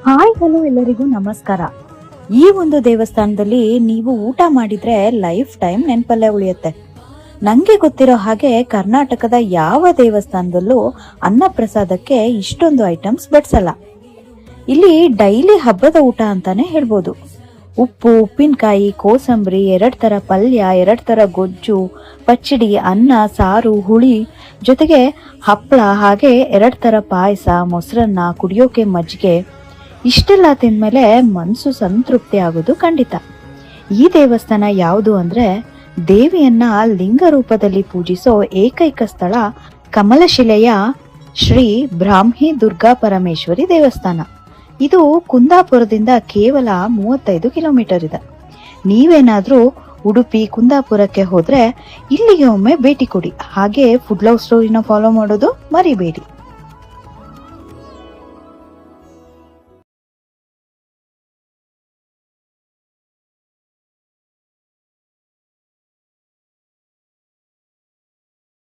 Hi hello ಎಲ್ಲರಿಗೂ ನಮಸ್ಕಾರ. ಈ ಒಂದು ದೇವಸ್ಥಾನದಲ್ಲಿ ನೀವು ಊಟ ಮಾಡಿದ್ರೆ ಲೈಫ್ ಟೈಮ್ ನೆನಪಲ್ಲೇ ಉಳಿಯುತ್ತೆ. ನಂಗೆ ಗೊತ್ತಿರೋ ಹಾಗೆ ಕರ್ನಾಟಕದ ಯಾವ ದೇವಸ್ಥಾನದಲ್ಲೂ ಅನ್ನ ಪ್ರಸಾದಕ್ಕೆ ಇಷ್ಟೊಂದು ಐಟಮ್ಸ್ ಬಡ್ಸಲ್ಲ. ಇಲ್ಲಿ ಡೈಲಿ ಹಬ್ಬದ ಊಟ ಅಂತಾನೆ ಹೇಳ್ಬೋದು. ಉಪ್ಪು, ಉಪ್ಪಿನಕಾಯಿ, ಕೋಸಂಬರಿ, 2 ತರ ಪಲ್ಯ, 2 ತರ ಗೊಜ್ಜು, ಪಚ್ಚಡಿ, ಅನ್ನ, ಸಾರು, ಹುಳಿ, ಜೊತೆಗೆ ಹಪ್ಪಳ, ಹಾಗೆ 2 ತರ ಪಾಯಸ, ಮೊಸರನ್ನ, ಕುಡಿಯೋಕೆ ಮಜ್ಜಿಗೆ. ಇಷ್ಟೆಲ್ಲ ತಿಂದ್ಮೇಲೆ ಮನಸ್ಸು ಸಂತೃಪ್ತಿ ಆಗೋದು ಖಂಡಿತ. ಈ ದೇವಸ್ಥಾನ ಯಾವುದು ಅಂದ್ರೆ ದೇವಿಯನ್ನ ಲಿಂಗ ರೂಪದಲ್ಲಿ ಪೂಜಿಸೋ ಏಕೈಕ ಸ್ಥಳ ಕಮಲಶಿಲೆಯ ಶ್ರೀ ಬ್ರಾಹ್ಮಿ ದುರ್ಗಾ ಪರಮೇಶ್ವರಿ ದೇವಸ್ಥಾನ. ಇದು ಕುಂದಾಪುರದಿಂದ ಕೇವಲ 35 ಕಿಲೋಮೀಟರ್ ಇದೆ. ನೀವೇನಾದ್ರೂ ಉಡುಪಿ, ಕುಂದಾಪುರಕ್ಕೆ ಹೋದ್ರೆ ಇಲ್ಲಿಗೆ ಒಮ್ಮೆ ಭೇಟಿ ಕೊಡಿ. ಹಾಗೆ ಫುಡ್ ಲವ್ ಸ್ಟೋರಿನ ಫಾಲೋ ಮಾಡೋದು ಮರಿಬೇಡಿ.